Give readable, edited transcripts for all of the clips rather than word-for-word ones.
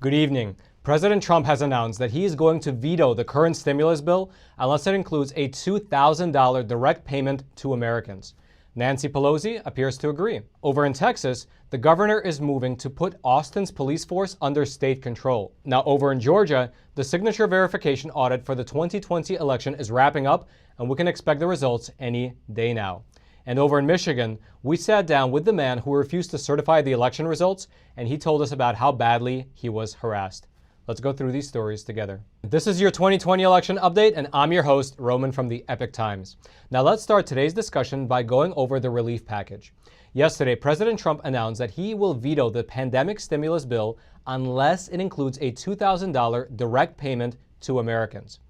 Good evening. President Trump has announced that he is going to veto the current stimulus bill unless it includes a $2,000 direct payment to Americans. Nancy Pelosi appears to agree. Over in Texas, the governor is moving to put Austin's police force under state control. Now, over in Georgia, the signature verification audit for the 2020 election is wrapping up, and we can expect the results any day now. And over in Michigan, we sat down with the man who refused to certify the election results, and he told us about how badly he was harassed. Let's go through these stories together. This is your 2020 election update, and I'm your host, Roman from the Epic Times. Now let's start today's discussion by going over the relief package. Yesterday, President Trump announced that he will veto the pandemic stimulus bill unless it includes a $2,000 direct payment to Americans.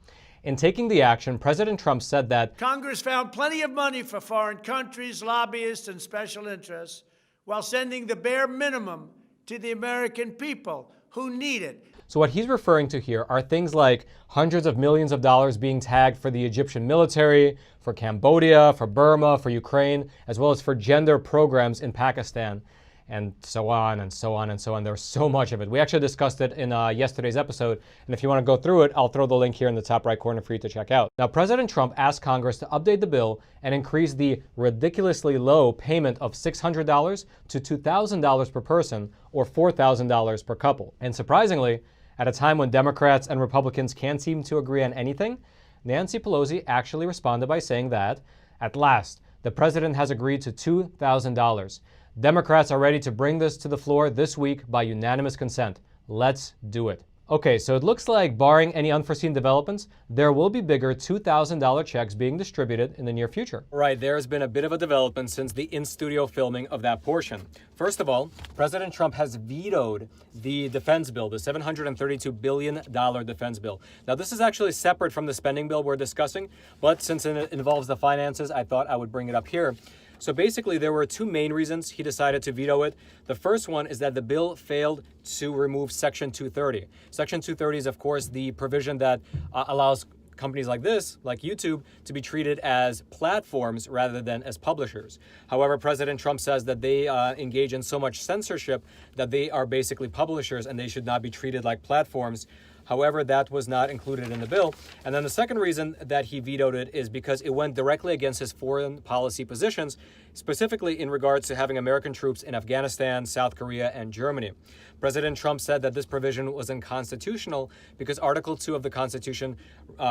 In taking the action, President Trump said that Congress found plenty of money for foreign countries, lobbyists, and special interests while sending the bare minimum to the American people who need it. So what he's referring to here are things like hundreds of millions of dollars being tagged for the Egyptian military, for Cambodia, for Burma, for Ukraine, as well as for gender programs in Pakistan, and so on and so on and so on. There's so much of it. We actually discussed it in yesterday's episode, and if you want to go through it, I'll throw the link here in the top right corner for you to check out. Now, President Trump asked Congress to update the bill and increase the ridiculously low payment of $600 to $2,000 per person, or $4,000 per couple. And surprisingly, at a time when Democrats and Republicans can't seem to agree on anything, Nancy Pelosi actually responded by saying that, at last, the president has agreed to $2,000. Democrats are ready to bring this to the floor this week by unanimous consent. Let's do it. Okay, so it looks like, barring any unforeseen developments, there will be bigger $2,000 checks being distributed in the near future. Right, there's been a bit of a development since the in-studio filming of that portion. First of all, President Trump has vetoed the defense bill, the $732 billion defense bill. Now, this is actually separate from the spending bill we're discussing, but since it involves the finances, I thought I would bring it up here. So basically, there were two main reasons he decided to veto it. The first one is that the bill failed to remove Section 230. Section 230 is, of course, the provision that allows companies like this, like YouTube, to be treated as platforms rather than as publishers. However, President Trump says that they engage in so much censorship that they are basically publishers and they should not be treated like platforms. However, that was not included in the bill. And then the second reason that he vetoed it is because it went directly against his foreign policy positions, specifically in regards to having American troops in Afghanistan, South Korea, and Germany. President Trump said that this provision was unconstitutional because Article 2 of the Constitution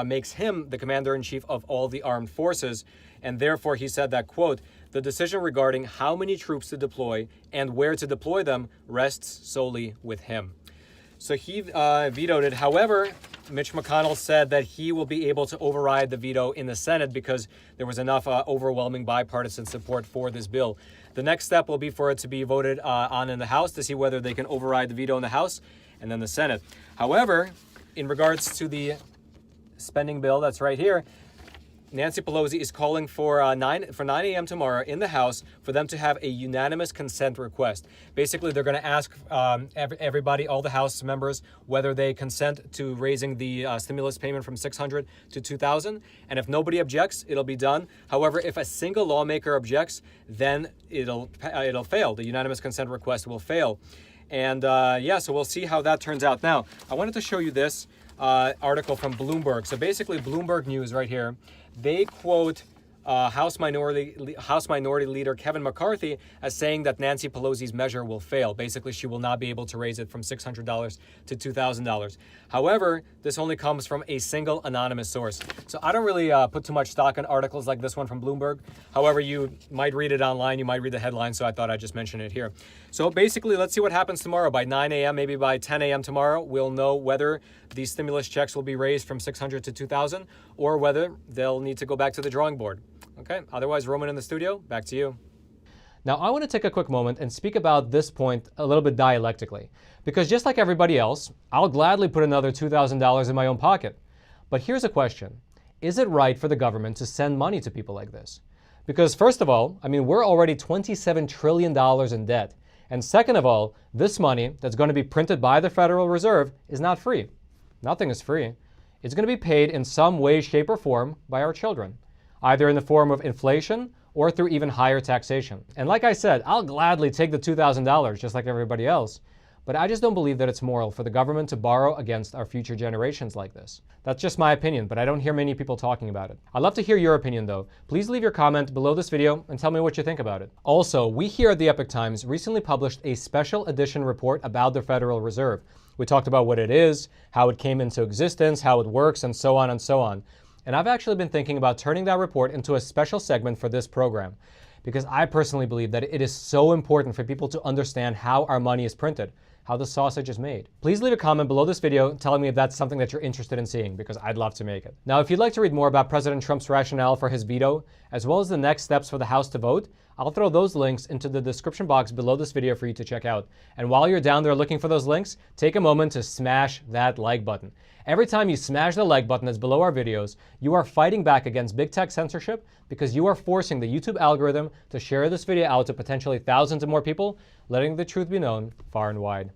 makes him the commander-in-chief of all the armed forces. And therefore, he said that, quote, the decision regarding how many troops to deploy and where to deploy them rests solely with him. So he vetoed it. However, Mitch McConnell said that he will be able to override the veto in the Senate because there was enough overwhelming bipartisan support for this bill. The next step will be for it to be voted on in the House to see whether they can override the veto in the House and then the Senate. However, in regards to the spending bill that's right here, Nancy Pelosi is calling for 9 a.m. tomorrow in the House for them to have a unanimous consent request. Basically, they're going to ask everybody, all the House members, whether they consent to raising the stimulus payment from $600 to $2,000. And if nobody objects, it'll be done. However, if a single lawmaker objects, then it'll fail. The unanimous consent request will fail. And so we'll see how that turns out. Now, I wanted to show you this article from Bloomberg. So basically, Bloomberg News right here, they quote House Minority Leader Kevin McCarthy as saying that Nancy Pelosi's measure will fail. Basically, she will not be able to raise it from $600 to $2,000. However, this only comes from a single anonymous source. So I don't really put too much stock in articles like this one from Bloomberg. However, you might read it online, you might read the headline, so I thought I'd just mention it here. So basically, let's see what happens tomorrow. By 9 a.m., maybe by 10 a.m. tomorrow, we'll know whether these stimulus checks will be raised from $600 to $2,000 or whether they'll need to go back to the drawing board. Okay, otherwise, Roman in the studio, back to you. Now, I want to take a quick moment and speak about this point a little bit dialectically, because just like everybody else, I'll gladly put another $2,000 in my own pocket. But here's a question. Is it right for the government to send money to people like this? Because first of all, we're already $27 trillion in debt. And second of all, this money that's going to be printed by the Federal Reserve is not free. Nothing is free. It's going to be paid in some way, shape, or form by our children, either in the form of inflation or through even higher taxation. And like I said, I'll gladly take the $2,000 just like everybody else. but I just don't believe that it's moral for the government to borrow against our future generations like this. That's just my opinion, but I don't hear many people talking about it. I'd love to hear your opinion though. Please leave your comment below this video and tell me what you think about it. Also, we here at the Epoch Times recently published a special edition report about the Federal Reserve. We talked about what it is, how it came into existence, how it works, and so on and so on. And I've actually been thinking about turning that report into a special segment for this program, because I personally believe that it is so important for people to understand how our money is printed, how the sausage is made. Please leave a comment below this video telling me if that's something that you're interested in seeing, because I'd love to make it. Now, if you'd like to read more about President Trump's rationale for his veto, as well as the next steps for the House to vote, I'll throw those links into the description box below this video for you to check out. And while you're down there looking for those links, take a moment to smash that like button. Every time you smash the like button that's below our videos, you are fighting back against big tech censorship, because you are forcing the YouTube algorithm to share this video out to potentially thousands of more people, letting the truth be known far and wide.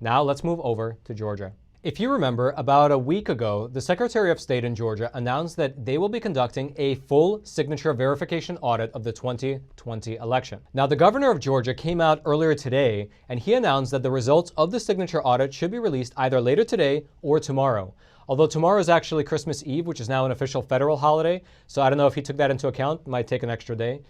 Now let's move over to Georgia. If you remember, about a week ago, the Secretary of State in Georgia announced that they will be conducting a full signature verification audit of the 2020 election. Now, the governor of Georgia came out earlier today, and he announced that the results of the signature audit should be released either later today or tomorrow. Although tomorrow is actually Christmas Eve, which is now an official federal holiday, so I don't know if he took that into account. It might take an extra day.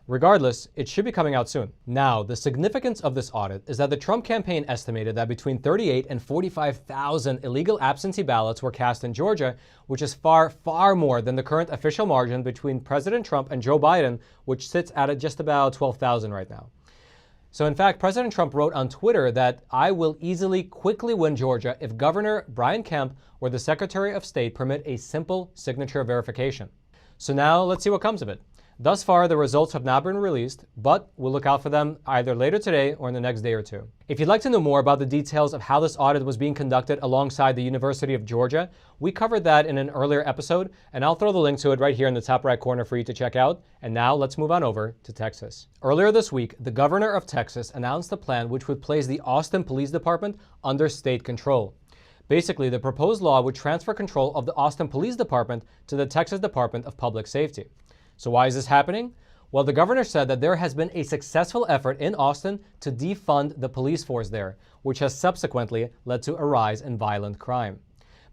Regardless, it should be coming out soon. Now, the significance of this audit is that the Trump campaign estimated that between 38 and 45,000 illegal absentee ballots were cast in Georgia, which is far, far more than the current official margin between President Trump and Joe Biden, which sits at just about 12,000 right now. So in fact, President Trump wrote on Twitter that I will easily, quickly win Georgia if Governor Brian Kemp or the Secretary of State permit a simple signature verification. So now let's see what comes of it. Thus far, the results have not been released, but we'll look out for them either later today or in the next day or two. If you'd like to know more about the details of how this audit was being conducted alongside the University of Georgia, we covered that in an earlier episode, and I'll throw the link to it right here in the top right corner for you to check out. And now let's move on over to Texas. Earlier this week, the governor of Texas announced a plan which would place the Austin Police Department under state control. Basically, the proposed law would transfer control of the Austin Police Department to the Texas Department of Public Safety. So why is this happening? Well, the governor said that there has been a successful effort in Austin to defund the police force there, which has subsequently led to a rise in violent crime.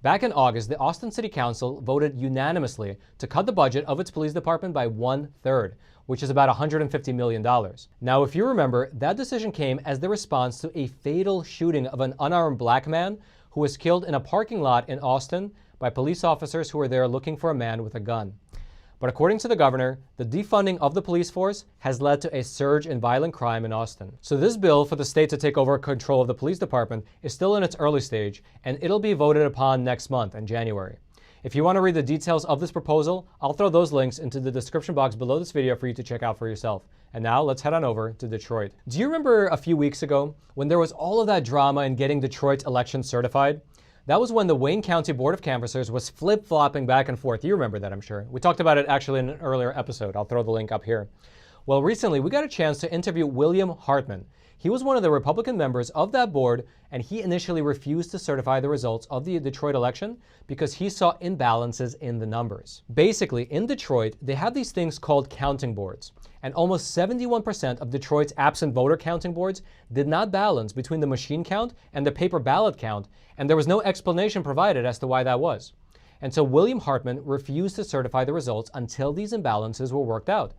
Back in August, the Austin City Council voted unanimously to cut the budget of its police department by 1/3, which is about $150 million. Now, if you remember, that decision came as the response to a fatal shooting of an unarmed black man who was killed in a parking lot in Austin by police officers who were there looking for a man with a gun. But according to the governor, the defunding of the police force has led to a surge in violent crime in Austin. So this bill for the state to take over control of the police department is still in its early stage, and it'll be voted upon next month in January. If you want to read the details of this proposal, I'll throw those links into the description box below this video for you to check out for yourself. And now let's head on over to Detroit. Do you remember a few weeks ago when there was all of that drama in getting Detroit's election certified? That was when the Wayne County Board of Canvassers was flip-flopping back and forth. You remember that, I'm sure. We talked about it actually in an earlier episode. I'll throw the link up here. Well, recently we got a chance to interview William Hartman. He was one of the Republican members of that board, and he initially refused to certify the results of the Detroit election because he saw imbalances in the numbers. Basically, in Detroit, they have these things called counting boards, and almost 71% of Detroit's absent voter counting boards did not balance between the machine count and the paper ballot count, and there was no explanation provided as to why that was. And so William Hartman refused to certify the results until these imbalances were worked out.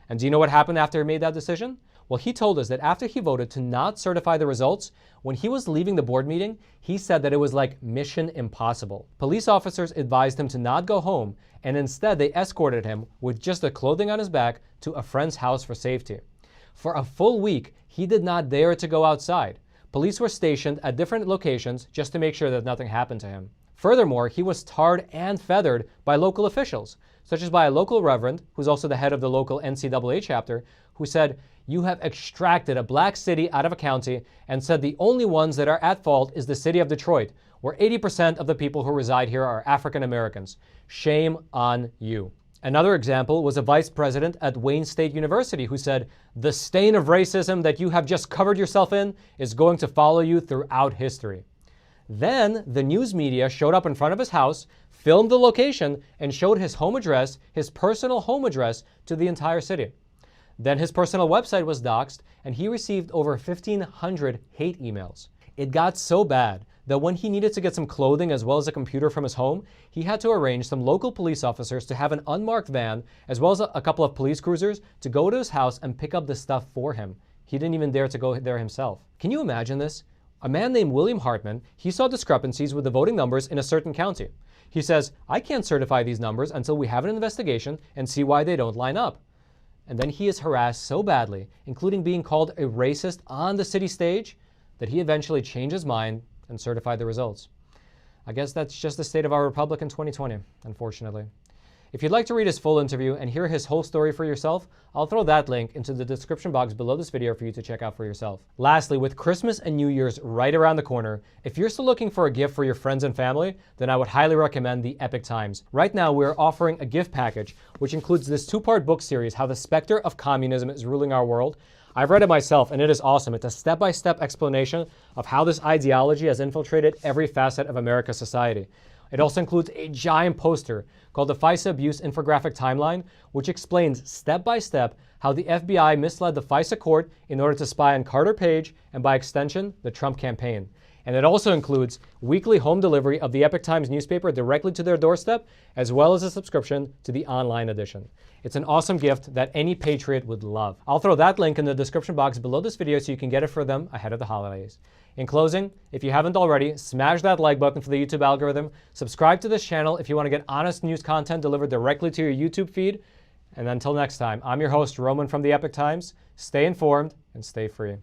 And do you know what happened after he made that decision? Well, he told us that after he voted to not certify the results, when he was leaving the board meeting, he said that it was like mission impossible. Police officers advised him to not go home, and instead they escorted him with just the clothing on his back to a friend's house for safety. For a full week, he did not dare to go outside. Police were stationed at different locations just to make sure that nothing happened to him. Furthermore, he was tarred and feathered by local officials, such as by a local reverend, who's also the head of the local NCAA chapter, who said, "You have extracted a black city out of a county and said the only ones that are at fault is the city of Detroit, where 80% of the people who reside here are African Americans. Shame on you." Another example was a vice president at Wayne State University who said, "The stain of racism that you have just covered yourself in is going to follow you throughout history." Then the news media showed up in front of his house, filmed the location, and showed his home address, his personal home address, to the entire city. Then his personal website was doxxed, and he received over 1,500 hate emails. It got so bad that when he needed to get some clothing as well as a computer from his home, he had to arrange some local police officers to have an unmarked van as well as a couple of police cruisers to go to his house and pick up the stuff for him. He didn't even dare to go there himself. Can you imagine this? A man named William Hartman, he saw discrepancies with the voting numbers in a certain county. He says, I can't certify these numbers until we have an investigation and see why they don't line up. And then he is harassed so badly, including being called a racist on the city stage, that he eventually changed his mind and certified the results. I guess that's just the state of our republic in 2020, unfortunately. If you'd like to read his full interview and hear his whole story for yourself, I'll throw that link into the description box below this video for you to check out for yourself. Lastly, with Christmas and New Year's right around the corner, if you're still looking for a gift for your friends and family, then I would highly recommend the Epic Times. Right now, we're offering a gift package, which includes this 2-part book series, How the Specter of Communism is Ruling Our World. I've read it myself, and it is awesome. It's a step-by-step explanation of how this ideology has infiltrated every facet of America's society. It also includes a giant poster called the FISA Abuse Infographic Timeline, which explains step-by-step how the FBI misled the FISA court in order to spy on Carter Page and, by extension, the Trump campaign. And it also includes weekly home delivery of the Epic Times newspaper directly to their doorstep, as well as a subscription to the online edition. It's an awesome gift that any patriot would love. I'll throw that link in the description box below this video so you can get it for them ahead of the holidays. In closing, if you haven't already, smash that like button for the YouTube algorithm, subscribe to this channel if you want to get honest news content delivered directly to your YouTube feed, and until next time, I'm your host, Roman from the Epic Times. Stay informed and stay free.